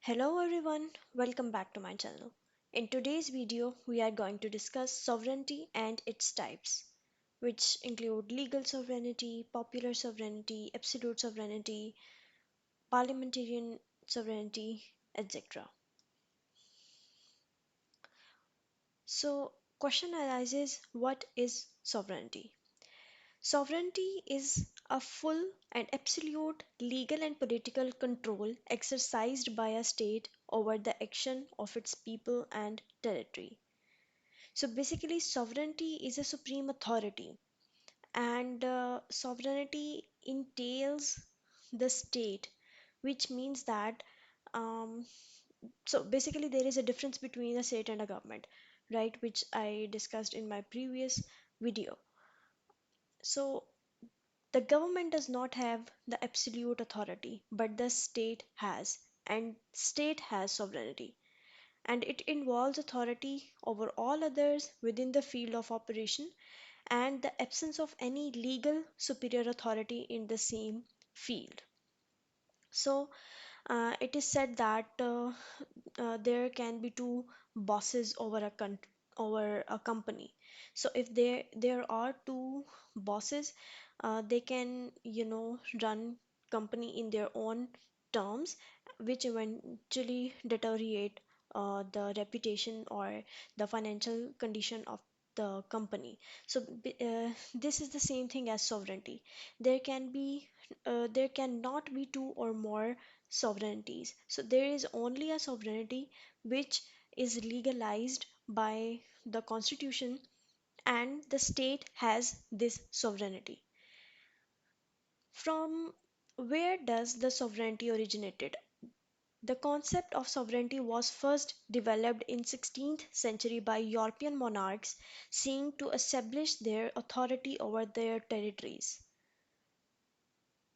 Hello everyone, welcome back to my channel. In today's video, we are going to discuss sovereignty and its types, which include legal sovereignty, popular sovereignty, absolute sovereignty, parliamentarian sovereignty, etc. So, question arises, what is sovereignty? Sovereignty is a full and absolute legal and political control exercised by a state over the action of its people and territory. So basically, sovereignty is a supreme authority, and sovereignty entails the state, which means that um, basically there is a difference between a state and a government, right? Which I discussed in my previous video. So the government does not have the absolute authority, but the state has, and state has sovereignty, and it involves authority over all others within the field of operation and the absence of any legal superior authority in the same field. So, it is said that there can be two bosses over over a company. So, if there are two bosses, they can run company in their own terms, which eventually deteriorate the reputation or the financial condition of the company. So this is the same thing as sovereignty. There cannot be two or more sovereignties. So there is only a sovereignty which is legalized by the constitution, and the state has this sovereignty. From where does the sovereignty originated? The concept of sovereignty was first developed in 16th century by European monarchs seeking to establish their authority over their territories.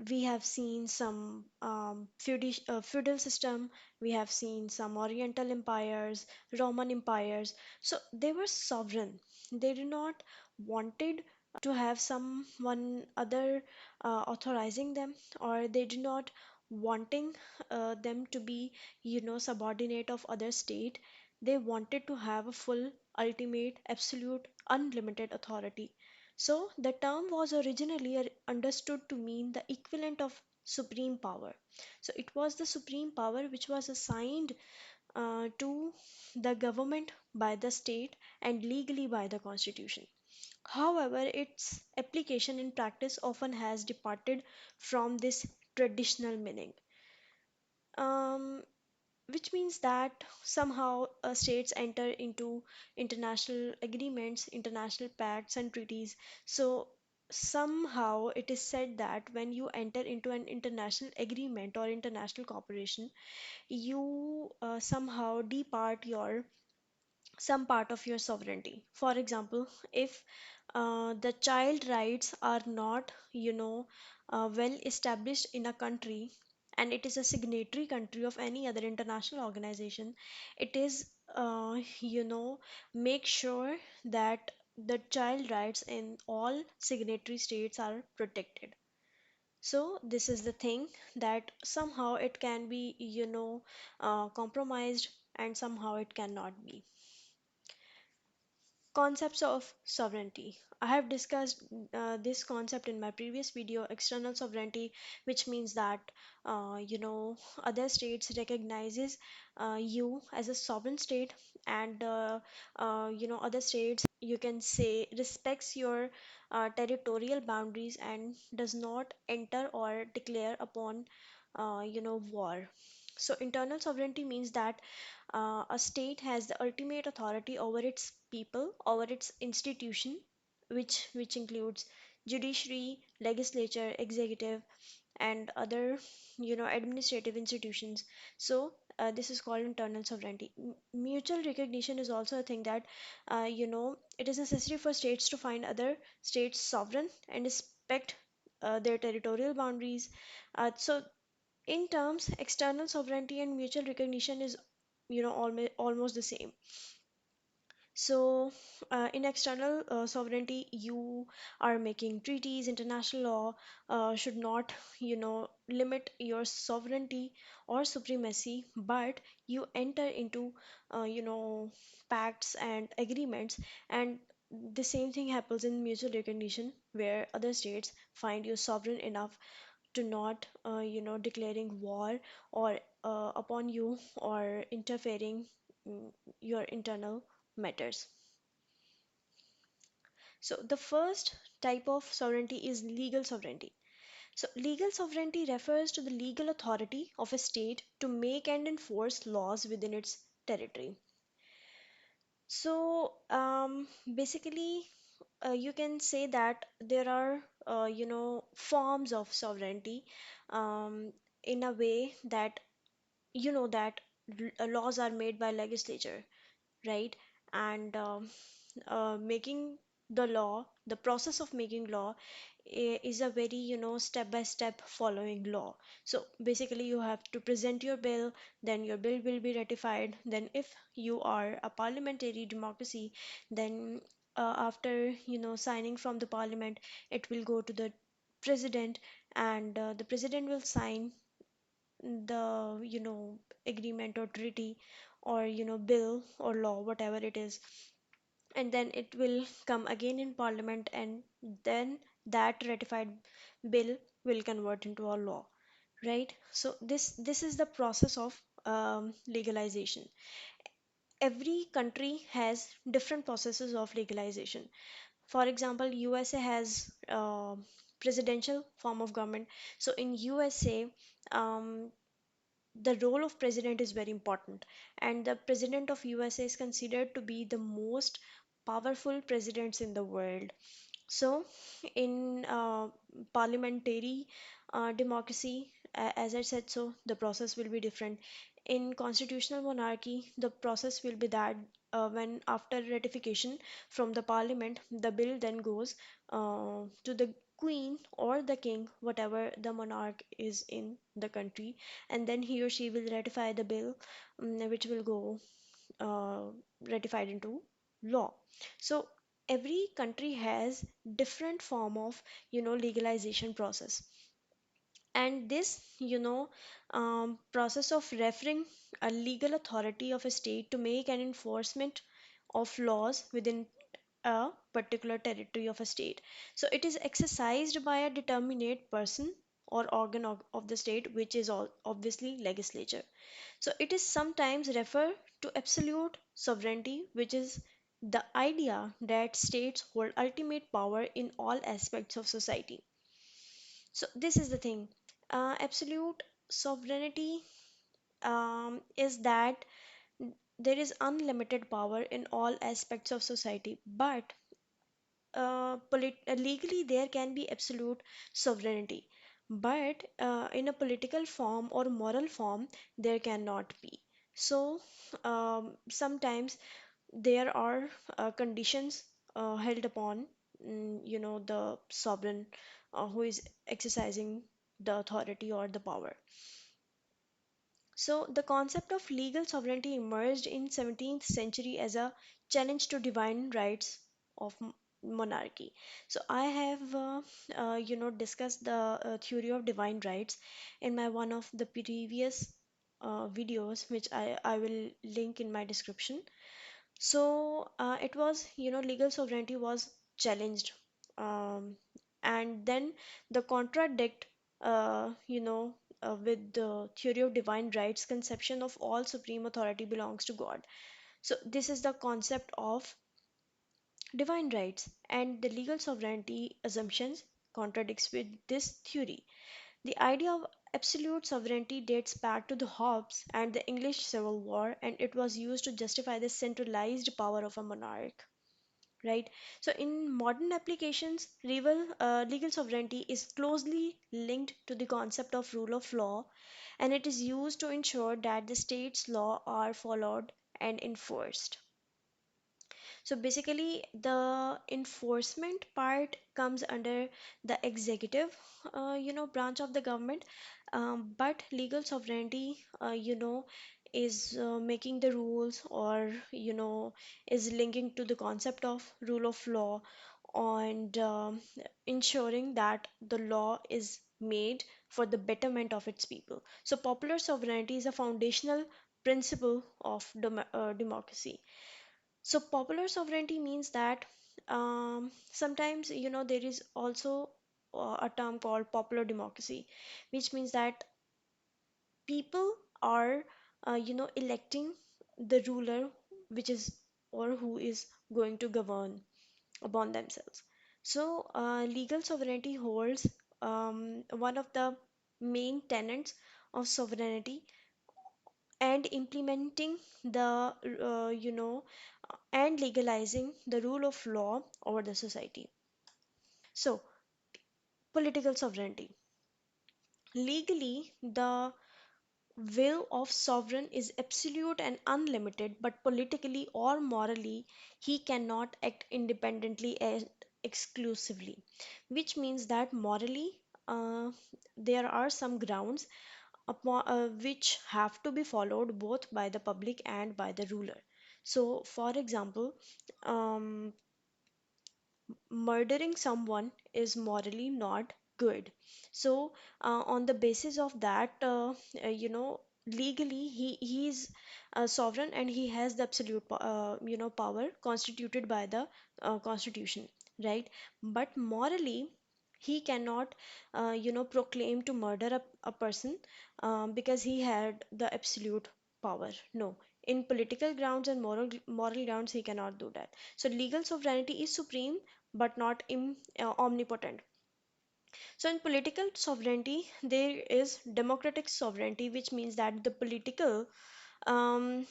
We have seen some feudal system, we have seen some oriental empires, Roman empires. So they were sovereign. They did not wanted to have someone other authorizing them, or they did not wanting them to be subordinate of other state. They wanted to have a full, ultimate, absolute, unlimited authority. So the term was originally understood to mean the equivalent of supreme power. So it was the supreme power which was assigned to the government by the state and legally by the constitution. However, its application in practice often has departed from this traditional meaning. Um, which means that somehow states enter into international agreements, international pacts, and treaties. So, somehow it is said that when you enter into an international agreement or international cooperation, you somehow depart your some part of your sovereignty. For example, if the child rights are not, well established in a country, and it is a signatory country of any other international organization, it is, make sure that the child rights in all signatory states are protected. So this is the thing that somehow it can be, compromised, and somehow it cannot be. Concepts of sovereignty. I have discussed this concept in my previous video, external sovereignty, which means that other states recognizes you as a sovereign state, and other states, you can say, respects your territorial boundaries and does not enter or declare upon war. So internal sovereignty means that a state has the ultimate authority over its people, over its institution, which includes judiciary, legislature, executive, and other administrative institutions. So this is called internal sovereignty. Mutual recognition is also a thing that it is necessary for states to find other states sovereign and respect their territorial boundaries. So in terms, external sovereignty and mutual recognition is almost the same. So, in external sovereignty, you are making treaties, international law should not, limit your sovereignty or supremacy, but you enter into, pacts and agreements, and the same thing happens in mutual recognition, where other states find you sovereign enough to not, declaring war or upon you or interfering your internal matters. So the first type of sovereignty is legal sovereignty. So legal sovereignty refers to the legal authority of a state to make and enforce laws within its territory. So basically, you can say that there are, forms of sovereignty, um, in a way that that laws are made by legislature, right? And making the law, the process of making law is a very, step by step following law. So basically, you have to present your bill, then your bill will be ratified. Then, if you are a parliamentary democracy, then after, signing from the parliament, it will go to the president, and the president will sign the, agreement or treaty or, bill or law, whatever it is, and then it will come again in parliament, and then that ratified bill will convert into a law, right? So this is the process of legalization. Every country has different processes of legalization. For example, USA has presidential form of government. So in USA, um, the role of president is very important, and the president of USA is considered to be the most powerful presidents in the world. So, in parliamentary democracy, as I said, so the process will be different. In constitutional monarchy, the process will be that when after ratification from the parliament, the bill then goes to the queen or the king, whatever the monarch is in the country, and then he or she will ratify the bill, which will go uh, ratified into law. So every country has different form of, legalization process, and this, process of referring a legal authority of a state to make an enforcement of laws within a particular territory of a state. So it is exercised by a determinate person or organ of the state, which is all obviously legislature. So it is sometimes referred to absolute sovereignty, which is the idea that states hold ultimate power in all aspects of society. So this is the thing. Absolute sovereignty is that there is unlimited power in all aspects of society, but legally there can be absolute sovereignty, but in a political form or moral form there cannot be. So sometimes there are conditions held upon, the sovereign who is exercising the authority or the power. So the concept of legal sovereignty emerged in 17th century as a challenge to divine rights of monarchy. So I have discussed the theory of divine rights in my one of the previous videos, which I will link in my description. So it was, legal sovereignty was challenged, um, and then the contradict, with the theory of divine rights conception of all supreme authority belongs to God. So this is the concept of divine rights, and the legal sovereignty assumptions contradicts with this theory. The idea of absolute sovereignty dates back to the Hobbes and the English Civil War, and it was used to justify the centralized power of a monarch. Right? So, in modern applications, legal sovereignty is closely linked to the concept of rule of law, and it is used to ensure that the state's law are followed and enforced. So basically, the enforcement part comes under the executive, branch of the government, but legal sovereignty, is making the rules, or is linking to the concept of rule of law, and ensuring that the law is made for the betterment of its people. So popular sovereignty is a foundational principle of democracy. So popular sovereignty means that sometimes there is also a term called popular democracy, which means that people are electing the ruler, which is or who is going to govern upon themselves. So legal sovereignty holds one of the main tenets of sovereignty, and implementing the and legalizing the rule of law over the society. So political sovereignty, legally the will of sovereign is absolute and unlimited, but politically or morally, he cannot act independently and exclusively. Which means that morally, uh, there are some grounds which have to be followed both by the public and by the ruler. So, for example, um, murdering someone is morally not good. So on the basis of that, legally he is sovereign, and he has the absolute power constituted by the constitution, right? But morally he cannot proclaim to murder a person because he had the absolute power. No, in political grounds and moral grounds he cannot do that. So legal sovereignty is supreme but not omnipotent. So in political sovereignty, there is democratic sovereignty, which means that the political um,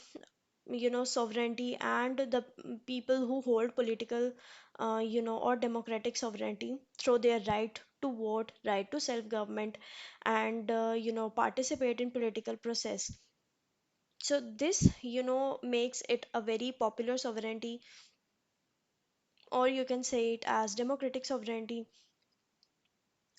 sovereignty and the people who hold political or democratic sovereignty through their right to vote, right to self government, and participate in political process. So this makes it a very popular sovereignty, or you can say it as democratic sovereignty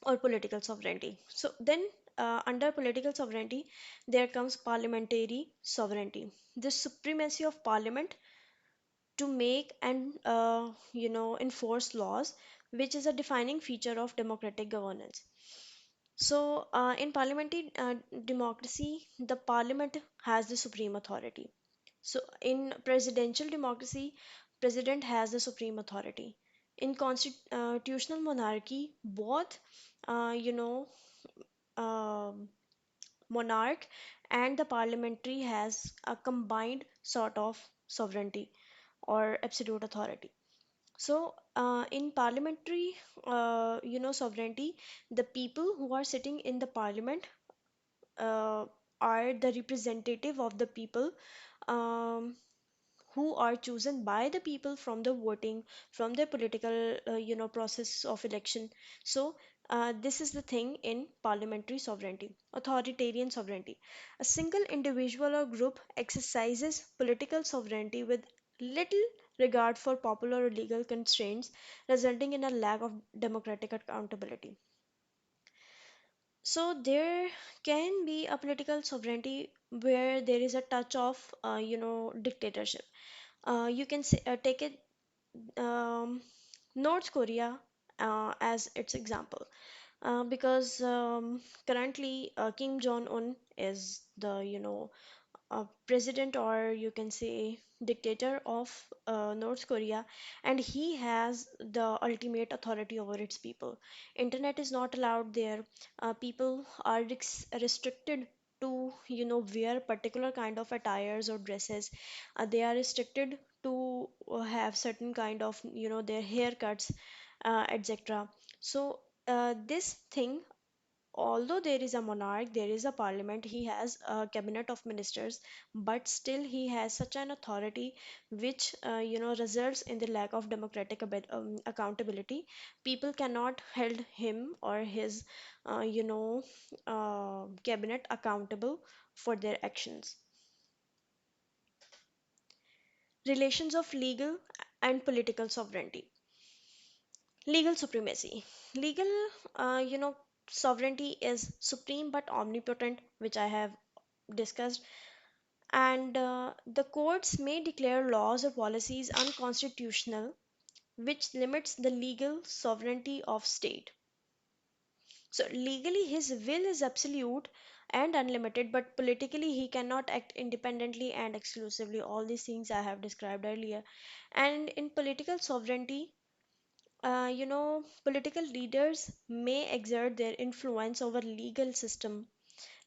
or political sovereignty. So then, under political sovereignty, there comes parliamentary sovereignty. The supremacy of parliament to make and enforce laws, which is a defining feature of democratic governance. So, in parliamentary democracy, the parliament has the supreme authority. So, in presidential democracy, president has the supreme authority. In constitutional monarchy, both, uh, you know, um monarch and the parliamentary has a combined sort of sovereignty or absolute authority. So, in parliamentary, sovereignty, the people who are sitting in the parliament uh, are the representative of the people, um, who are chosen by the people from the voting, from the political process of election. So this is the thing in parliamentary sovereignty. Authoritarian sovereignty, a single individual or group exercises political sovereignty with little regard for popular or legal constraints, resulting in a lack of democratic accountability. So there can be a political sovereignty where there is a touch of dictatorship. You can say, take it um, North Korea as its example, because currently Kim Jong Un is the president, or you can say dictator of North Korea, and he has the ultimate authority over its people. Internet is not allowed there. People are restricted to wear particular kind of attires or dresses. They are restricted to have certain kind of their haircuts, etc. So this thing, although there is a monarch, there is a parliament, he has a cabinet of ministers, but still he has such an authority which results in the lack of democratic accountability. People cannot hold him or his cabinet accountable for their actions. Relations of legal and political sovereignty. Legal supremacy. Legal, sovereignty is supreme but omnipotent, which I have discussed. And the courts may declare laws or policies unconstitutional, which limits the legal sovereignty of state. So legally his will is absolute and unlimited, but politically he cannot act independently and exclusively. All these things I have described earlier. And in political sovereignty, political leaders may exert their influence over legal system,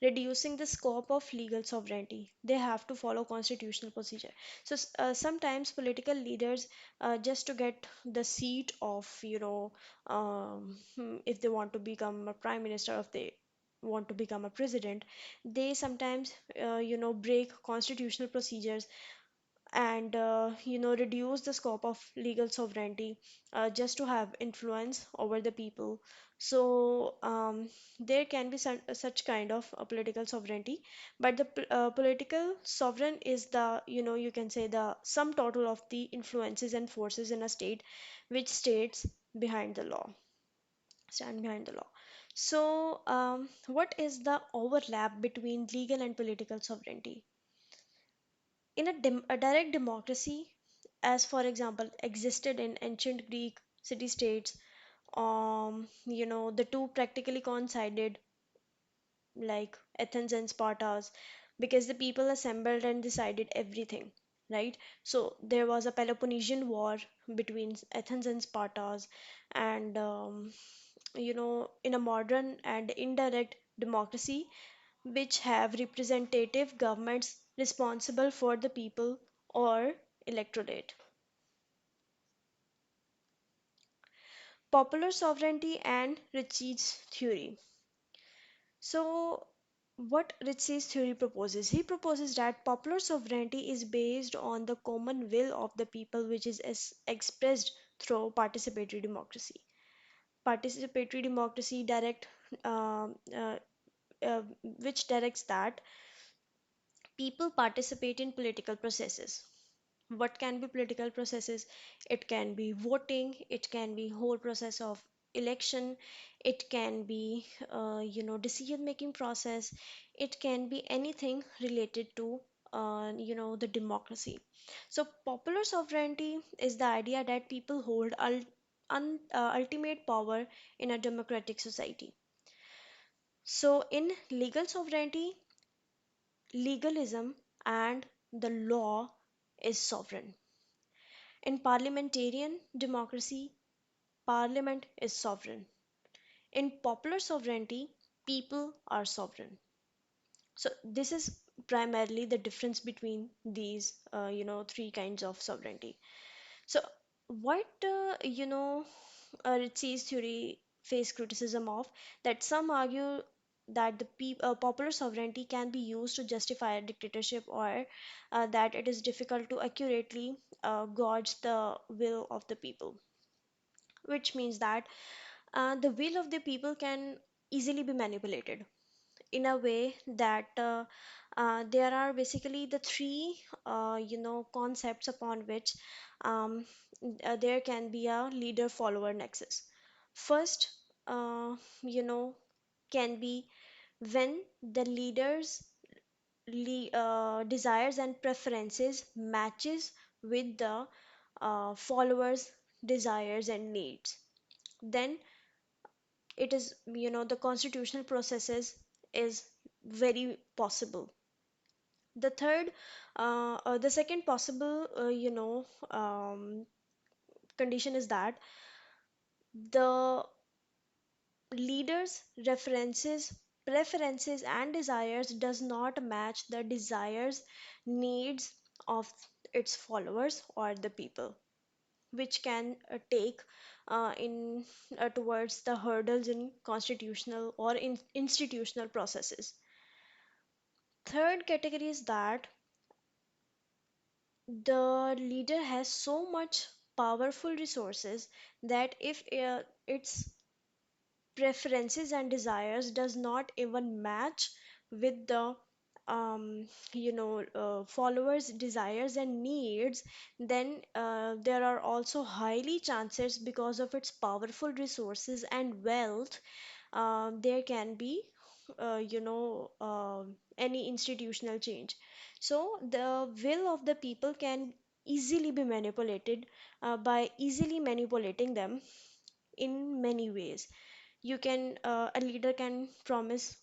reducing the scope of legal sovereignty. They have to follow constitutional procedure. So sometimes political leaders, just to get the seat of, if they want to become a prime minister, if they want to become a president, they sometimes, break constitutional procedures and reduce the scope of legal sovereignty, just to have influence over the people. So there can be such kind of political sovereignty, but the political sovereign is the, you can say, the sum total of the influences and forces in a state, which states behind the law stand behind the law. So what is the overlap between legal and political sovereignty? In a direct democracy, as for example existed in ancient Greek city states, the two practically coincided, like Athens and Sparta's, because the people assembled and decided everything, right? So there was a Peloponnesian War between Athens and Sparta's, and in a modern and indirect democracy, which have representative governments responsible for the people or electorate. Popular sovereignty and Ritchie's theory. So, what Ritchie's theory proposes? He proposes that popular sovereignty is based on the common will of the people, which is expressed through participatory democracy. Participatory democracy um, uh, which directs that people participate in political processes. What can be political processes? It can be voting, it can be whole process of election, it can be decision making process, it can be anything related to the democracy. So popular sovereignty is the idea that people hold ultimate power in a democratic society. So in legal sovereignty, legalism and the law is sovereign. In parliamentarian democracy, parliament is sovereign. In popular sovereignty, people are sovereign. So this is primarily the difference between these, three kinds of sovereignty. So what, Ritchie's theory face criticism of, that some argue that the popular sovereignty can be used to justify a dictatorship, or that it is difficult to accurately gauge the will of the people, which means that the will of the people can easily be manipulated in a way that there are basically the three concepts upon which um, there can be a leader follower nexus. First, you know can be when the leaders desires and preferences matches with the followers desires and needs, then it is, the constitutional processes is very possible. The second possible condition is that the leaders references preferences and desires does not match the desires needs of its followers or the people, which can take in towards the hurdles in constitutional or in institutional processes. Third category is that the leader has so much powerful resources that if its preferences and desires does not even match with the followers desires and needs, then there are also highly chances, because of its powerful resources and wealth, there can be any institutional change. So the will of the people can easily be manipulated by easily manipulating them in many ways. A leader can promise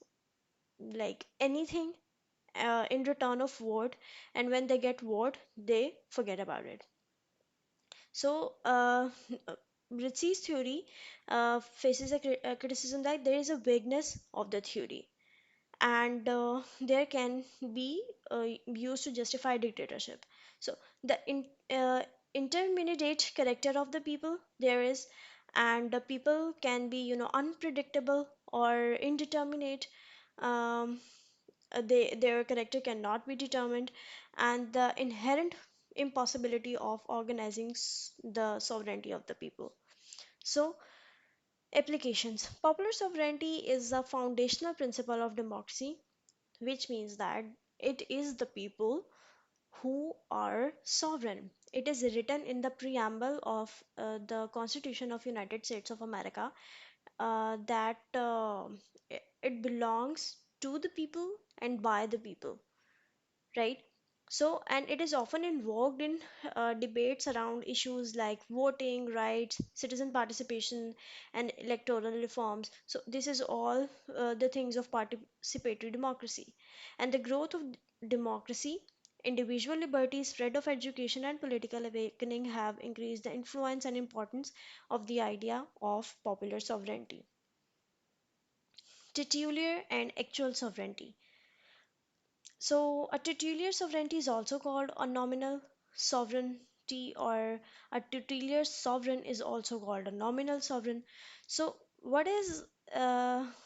like anything in return of vote, and when they get vote, they forget about it. So, Ritchie's theory faces a criticism that there is a vagueness of the theory, and there can be used to justify dictatorship. So, the intermediate character of the people there is, and the people can be, unpredictable or indeterminate. Um, their character cannot be determined, and the inherent impossibility of organizing the sovereignty of the people. So, applications. Popular sovereignty is a foundational principle of democracy, which means that it is the people who are sovereign. It is written in the preamble of the Constitution of United States of America that it belongs to the people and by the people, right? So, and it is often invoked in debates around issues like voting rights, citizen participation, and electoral reforms. So, this is all the things of participatory democracy. And the growth of democracy, individual liberty, spread of education, and political awakening have increased the influence and importance of the idea of popular sovereignty. Titular and actual sovereignty. So, a titular sovereignty is also called a nominal sovereignty, or a titular sovereign is also called a nominal sovereign. So, what is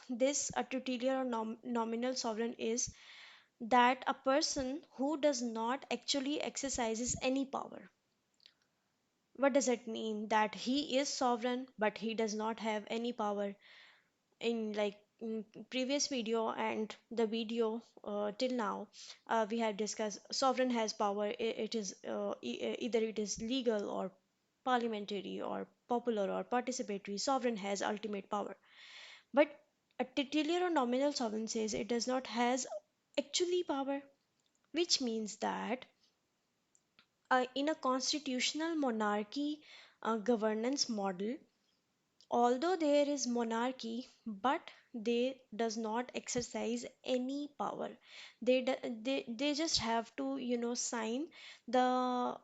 this? A titular or nominal sovereign is that a person who does not actually exercises any power. What does it mean? That he is sovereign, but he does not have any power. In like previous video and the video till now, we have discussed sovereign has power. It is either it is legal or parliamentary or popular or participatory. Sovereign has ultimate power, but a titular or nominal sovereign says it does not has actually power, which means that in a constitutional monarchy governance model, although there is monarchy, but they does not exercise any power. They just have to sign the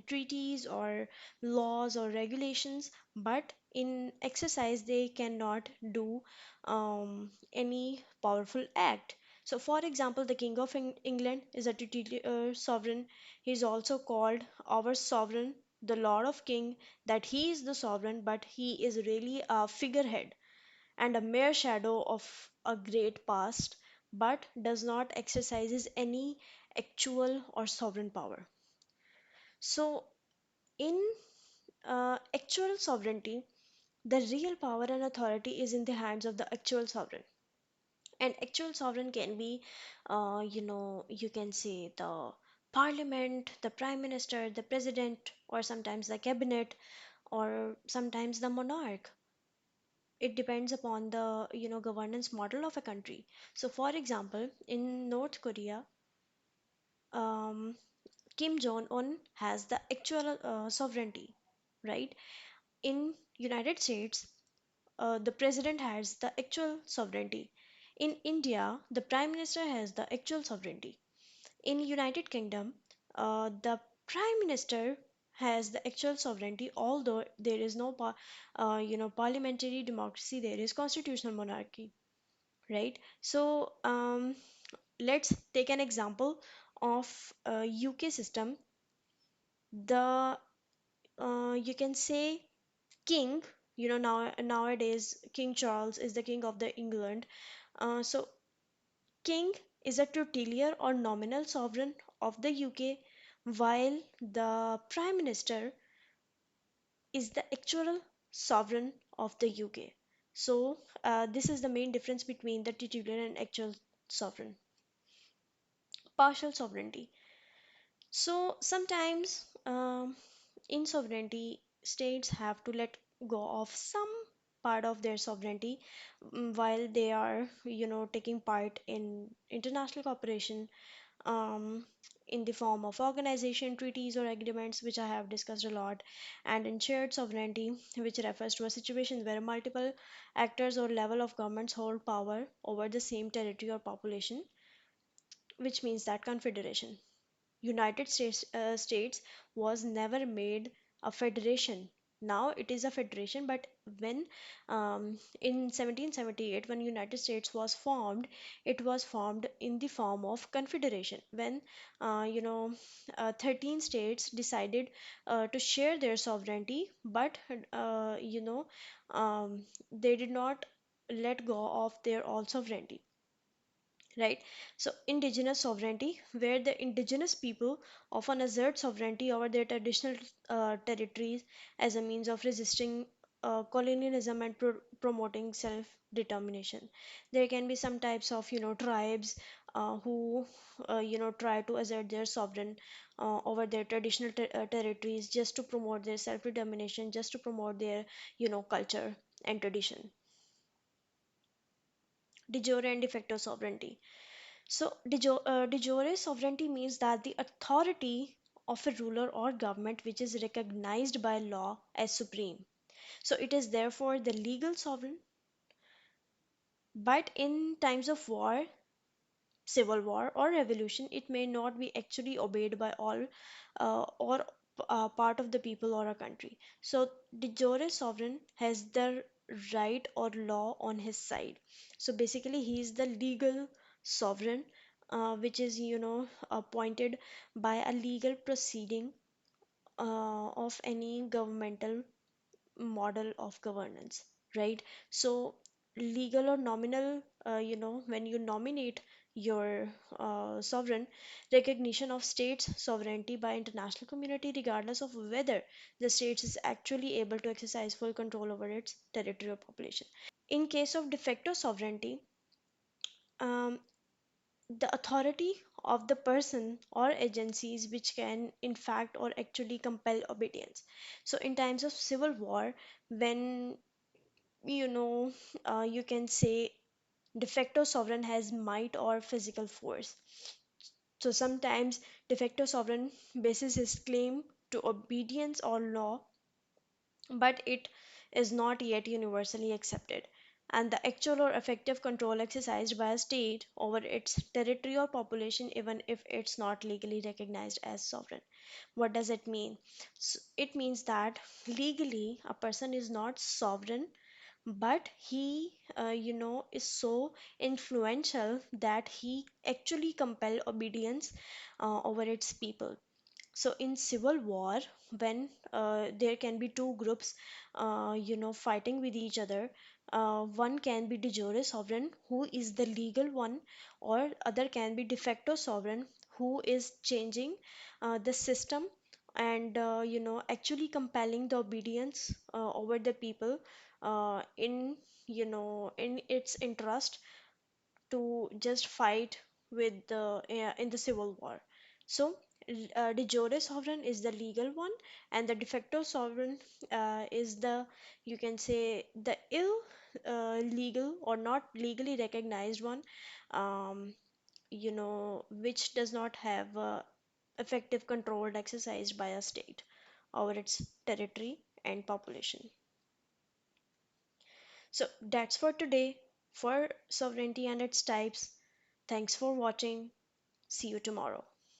treaties or laws or regulations, but in exercise they cannot do any powerful act. So for example, the king of England is a titular sovereign. He is also called our sovereign, the lord of king, that he is the sovereign, but he is really a figurehead and a mere shadow of a great past, but does not exercises any actual or sovereign power. So, in actual sovereignty, the real power and authority is in the hands of the actual sovereign. And actual sovereign can be, you can say the parliament, the prime minister, the president, or sometimes the cabinet, or sometimes the monarch. It depends upon the governance model of a country. So for example, in North Korea, um, Kim Jong Un has the actual sovereignty, right? In United States, the president has the actual sovereignty. In India, the prime minister has the actual sovereignty. In United Kingdom, the prime minister has the actual sovereignty, although there is no parliamentary democracy, there is constitutional monarchy, right? So let's take an example of UK system. The you can say king, nowadays King Charles is the king of the England. So king is a titular or nominal sovereign of the UK, while the prime minister is the actual sovereign of the UK. So this is the main difference between the titular and actual sovereign. Partial sovereignty. So sometimes in sovereignty, states have to let go of some part of their sovereignty, while they are, taking part in international cooperation, um, in the form of organization, treaties, or agreements, which I have discussed a lot, and in shared sovereignty, which refers to a situation where multiple actors or level of governments hold power over the same territory or population, which means that confederation. United States was never made a federation. Now it is a federation, but when in 1778, when United States was formed, it was formed in the form of confederation. When 13 states decided to share their sovereignty, but they did not let go of their all sovereignty, right? So indigenous sovereignty, where the indigenous people often assert sovereignty over their traditional territories as a means of resisting colonialism and promoting self-determination. There can be some types of, tribes who try to assert their sovereign over their traditional territories, just to promote their self-determination, just to promote their, culture and tradition. De jure and de facto sovereignty. So, de jure sovereignty means that the authority of a ruler or government which is recognized by law as supreme. So, it is therefore the legal sovereign, but in times of war, civil war, or revolution, it may not be actually obeyed by all or part of the people or a country. So, de jure sovereign has the right or law on his side. So, basically, he is the legal sovereign, which is, appointed by a legal proceeding of any governmental model of governance, right? So, legal or nominal, when you nominate your sovereign, recognition of states' sovereignty by international community, regardless of whether the states is actually able to exercise full control over its territory or population. In case of de facto sovereignty, um, the authority of the person or agencies which can in fact or actually compel obedience. So in times of civil war, when you know you can say de facto sovereign has might or physical force. So sometimes de facto sovereign bases his claim to obedience or law, but it is not yet universally accepted. And the actual or effective control exercised by a state over its territory or population, even if it's not legally recognized as sovereign. What does it mean? It means that legally a person is not sovereign, but he, is so influential that he actually compel obedience over its people. So in civil war, when there can be two groups, fighting with each other, one can be de jure sovereign, who is the legal one, or other can be de facto sovereign, who is changing the system and actually compelling the obedience over the people in in its interest to just fight with the in the civil war. So de jure sovereign is the legal one, and the de facto sovereign is the, you can say, the ill legal or not legally recognized one, um, which does not have effective control exercised by a state over its territory and population. So that's for today for sovereignty and its types. Thanks for watching. See you tomorrow.